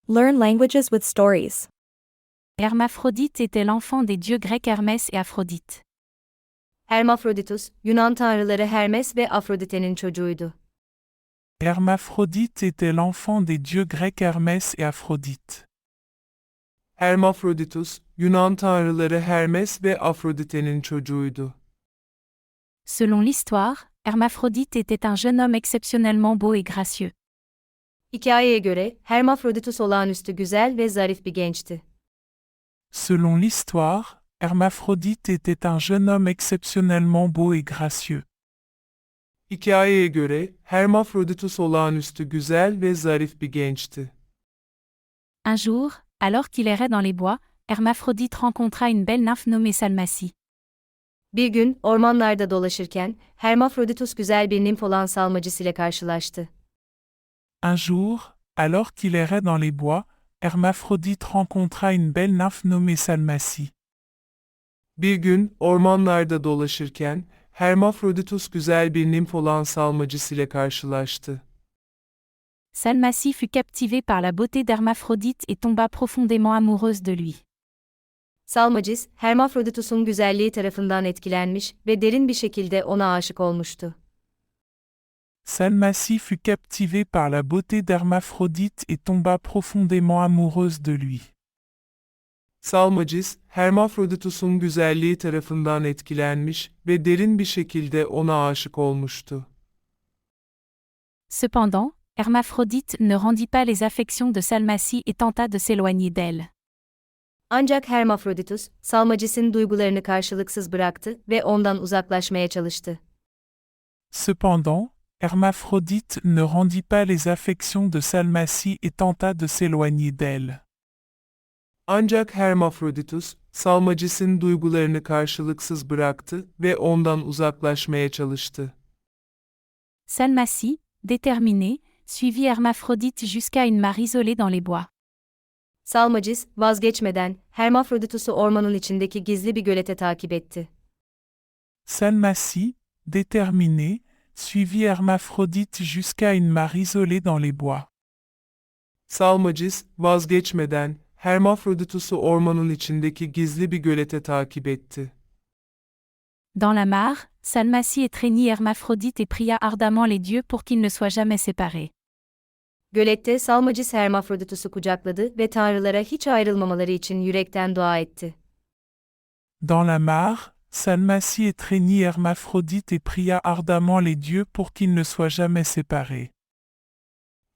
Learn languages with stories. Hermaphrodite était l'enfant des dieux grecs Hermès et Aphrodite. Hermafroditus, Yunan tanrıları Hermes ve Afrodite'nin çocuğuydu. Hermaphrodite était l'enfant des dieux grecs Hermès et Aphrodite. Hermafroditus, Yunan tanrıları Hermes ve Afrodite'nin çocuğuydu. Selon l'histoire, Hermaphrodite était un jeune homme exceptionnellement beau et gracieux. Hikayeye göre, Hermafroditus olağanüstü güzel ve zarif bir gençti. Selon l'histoire, Hermaphrodite était un jeune homme exceptionnellement beau et gracieux. Hikayeye göre, Hermafroditus olağanüstü güzel ve zarif bir gençti. Un jour, alors qu'il errait dans les bois, Hermaphrodite rencontra une belle nymphe nommée Salmacie. Bir gün, ormanlarda dolaşırken, Hermafroditus güzel bir nimf olan Salmacis ile karşılaştı. Un jour, alors qu'il errait dans les bois, Hermaphrodite rencontra une belle nymphe nommée Salmacie. Bir gün, ormanlarda dolaşırken, Hermafroditus güzel bir nimf olan Salmacis ile karşılaştı. Salmacie fut captivée par la beauté d'Hermaphrodite et tomba profondément amoureuse de lui. Salmacis, Hermafroditus'un güzelliği tarafından etkilenmiş ve derin bir şekilde ona aşık olmuştu. Salmacie fut captivée par la beauté d'Hermaphrodite et tomba profondément amoureuse de lui. Salmacis, Hermafroditus'un güzelliği tarafından etkilenmiş ve derin bir şekilde ona aşık olmuştu. Cependant, Hermaphrodite ne rendit pas les affections de Salmacie et tenta de s'éloigner d'elle. Ancak Hermafroditus, Salmacis'in duygularını karşılıksız bıraktı ve ondan uzaklaşmaya çalıştı. Cependant, Hermaphrodite ne rendit pas les affections de Salmacie et tenta de s'éloigner d'elle. Ancak Hermafroditus, Salmacis'in duygularını karşılıksız bıraktı ve ondan uzaklaşmaya çalıştı. Salmacie, déterminée, suivit Hermaphrodite jusqu'à une mare isolée dans les bois. Salmacis, vazgeçmeden, Hermafroditus'u ormanın içindeki gizli bir gölete takip etti. Salmacie, déterminée, suivit Hermaphrodite jusqu'à une mare isolée dans les bois. Salmacis, vazgeçmeden, Hermafroditus'u ormanın içindeki gizli bir gölete takip etti. Dans la mare, Salmacie étreignit Hermaphrodite et pria ardemment les dieux pour qu'ils ne soient jamais séparés. Gölette Salmacis Hermafroditus'u kucakladı ve tanrılara hiç ayrılmamaları için yürekten dua etti. Dans la mare, Salmacie étreignit Hermaphrodite et pria ardemment les dieux pour qu'ils ne soient jamais séparés.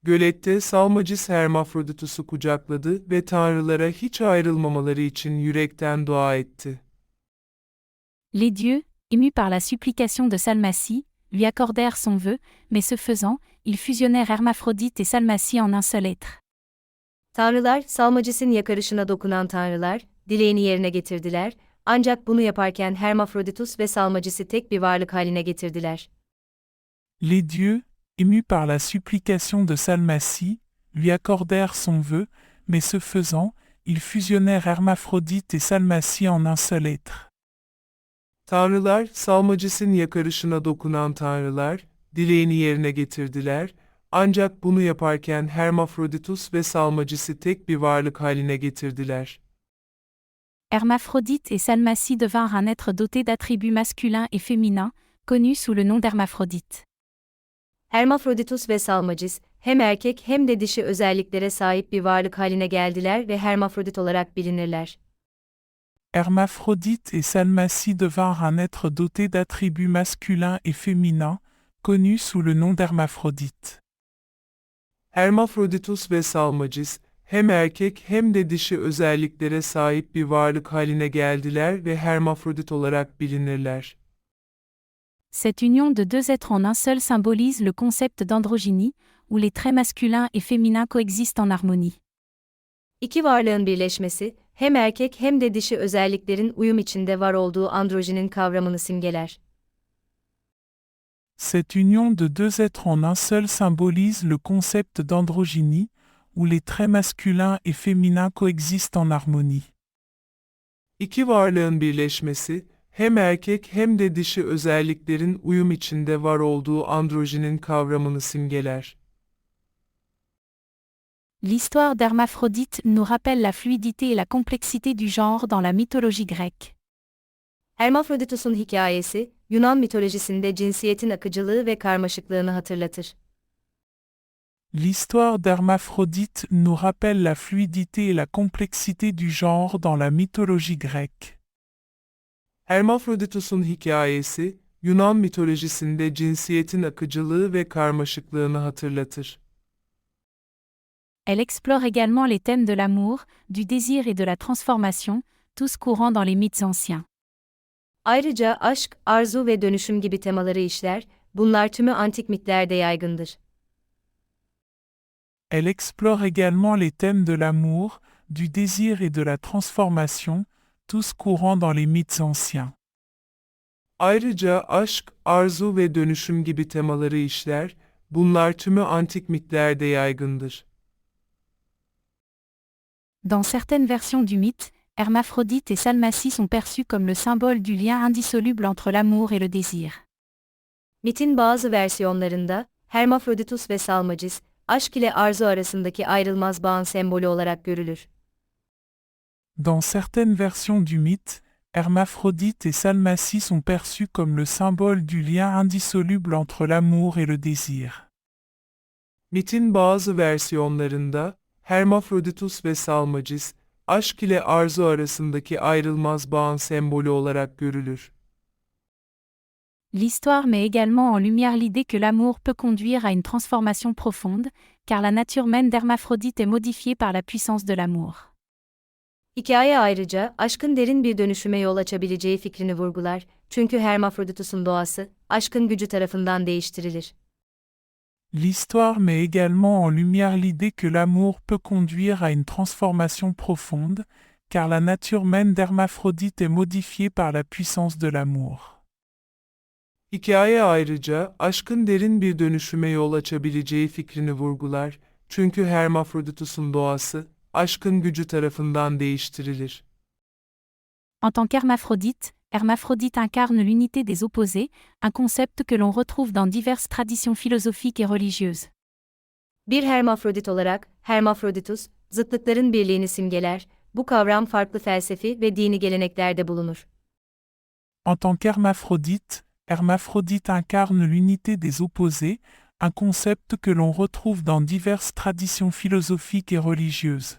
Gölette Salmacis Hermafroditus'u kucakladı ve tanrılara hiç ayrılmamaları için yürekten dua etti. Les dieux, émus par la supplication de Salmacie, lui accordèrent son vœu, mais ce faisant, ils fusionnèrent Hermaphrodite et Salmacie en un seul être. Tanrılar, Salmacis'in yakarışına dokunan tanrılar, dileğini yerine getirdiler, ancak bunu yaparken Hermafroditus ve Salmacis'i tek bir varlık haline getirdiler. Les dieux, émus par la supplication de Salmacie, lui accordèrent son vœu, mais ce faisant, ils fusionnèrent Hermaphrodite et Salmacie en un seul être. Tanrılar, Salmacis'in yakarışına dokunan tanrılar, dileğini yerine getirdiler, ancak bunu yaparken Hermafroditus ve Salmacis'i tek bir varlık haline getirdiler. Hermaphrodite et Salmacie devinrent un être doté d'attributs masculins et féminins, connus sous le nom d'Hermaphrodite. Hermafroditus ve Salmacis, hem erkek hem de dişi özelliklere sahip bir varlık haline geldiler ve Hermafrodit olarak bilinirler. Hermaphrodite et Salmacie devinrent un être doté d'attributs masculins et féminins, connus sous le nom d'Hermaphrodite. Hermafroditus ve Salmacis, hem erkek hem de dişi özelliklere sahip bir varlık haline geldiler ve Hermafrodit olarak bilinirler. Cette union de deux êtres en un seul symbolise le concept d'androgynie, où les traits masculins et féminins coexistent en harmonie. İki varlığın birleşmesi, hem erkek hem de dişi özelliklerin uyum içinde var olduğu androjinin kavramını simgeler. Cette union de deux êtres en un seul symbolise le concept d'androgynie, où les traits masculins et féminins coexistent en harmonie. İki varlığın birleşmesi, hem erkek hem de dişi özelliklerin uyum içinde var olduğu androjinin kavramını simgeler. L'histoire d'Hermaphrodite nous rappelle la fluidité et la complexité du genre dans la mythologie grecque. Hermafroditus'un hikayesi, Yunan mitolojisinde cinsiyetin akıcılığı ve karmaşıklığını hatırlatır. L'histoire d'Hermaphrodite nous rappelle la fluidité et la complexité du genre dans la mythologie grecque. Hermafroditus'un hikayesi, Yunan mitolojisinde cinsiyetin akıcılığı ve karmaşıklığını hatırlatır. Elle explore également les thèmes de l'amour, du désir et de la transformation, tous courants dans les mythes anciens. Ayrıca aşk, arzu ve dönüşüm gibi temaları işler, bunlar tümü antik mitlerde yaygındır. Elle explore également les thèmes de l'amour, du désir et de la transformation, tous courants dans les mythes anciens. Ayrıca aşk, arzu ve dönüşüm gibi temaları işler, bunlar tümü antik mitlerde yaygındır. Dans certaines versions du mythe, Hermaphrodite et Salmacie sont perçus comme le symbole du lien indissoluble entre l'amour et le désir. Mitin bazı versiyonlarında, Hermafroditus ve Salmacis, aşk ile arzu arasındaki ayrılmaz bağın sembolü olarak görülür. Dans certaines versions du mythe, Hermaphrodite et Salmacie sont perçus comme le symbole du lien indissoluble entre l'amour et le désir. Mitin bazı versiyonlarında, Hermafroditus ve Salmacis, aşk ile arzu arasındaki ayrılmaz bağın sembolü olarak görülür. L'histoire met également en lumière l'idée que l'amour peut conduire à une transformation profonde, car la nature même d'Hermaphrodite est modifiée par la puissance de l'amour. Hikaye ayrıca, aşkın derin bir dönüşüme yol açabileceği fikrini vurgular, çünkü Hermafroditus'un doğası, aşkın gücü tarafından değiştirilir. L'histoire met également en lumière l'idée que l'amour peut conduire à une transformation profonde, car la nature même d'Hermaphrodite est modifiée par la puissance de l'amour. Hikaye ayrıca, aşkın derin bir dönüşüme yol açabileceği fikrini vurgular, çünkü Hermafroditus'un doğası, aşkın gücü tarafından değiştirilir. En tant qu'Hermaphrodite, Hermaphrodite incarne l'unité des opposés, un concept que l'on retrouve dans diverses traditions philosophiques et religieuses. Bir Hermafrodit olarak, Hermafroditus, zıtlıkların birliğini simgeler, bu kavram farklı felsefi ve dini geleneklerde bulunur. En tant qu'Hermaphrodite, Hermaphrodite incarne l'unité des opposés, un concept que l'on retrouve dans diverses traditions philosophiques et religieuses.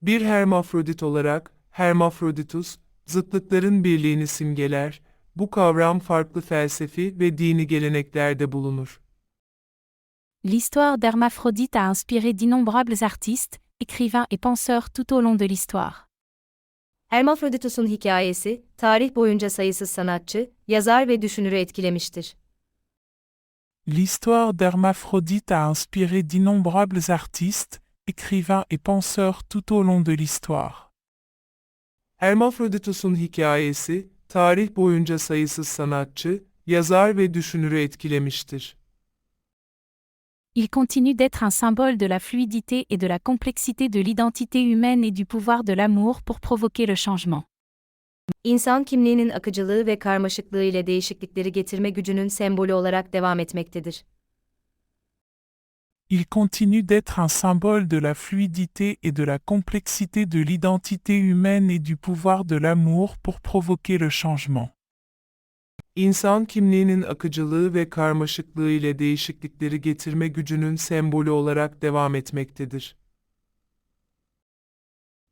Bir hermafrodit olarak, Hermafroditus, zıtlıkların birliğini simgeler, bu kavram farklı felsefi ve dini geleneklerde bulunur. L'histoire d'Hermaphrodite a inspiré d'innombrables artistes, écrivains et penseurs tout au long de l'histoire. Hermafroditus'un hikayesi, tarih boyunca sayısız sanatçı, yazar ve düşünürü etkilemiştir. L'histoire d'Hermaphrodite a inspiré d'innombrables artistes, écrivains et penseurs tout au long de l'histoire. Hermafroditus'un hikayesi, tarih boyunca sayısız sanatçı, yazar ve düşünürü etkilemiştir. Il continue d'être un symbole de la fluidité et de la complexité de l'identité humaine et du pouvoir de l'amour pour provoquer le changement. İnsan kimliğinin akıcılığı ve karmaşıklığı ile değişiklikleri getirme gücünün sembolü olarak devam etmektedir. Il continue d'être un symbole de la fluidité et de la complexité de l'identité humaine et du pouvoir de l'amour pour provoquer le changement. İnsan kimliğinin akıcılığı ve karmaşıklığı ile değişiklikleri getirme gücünün sembolü olarak devam etmektedir.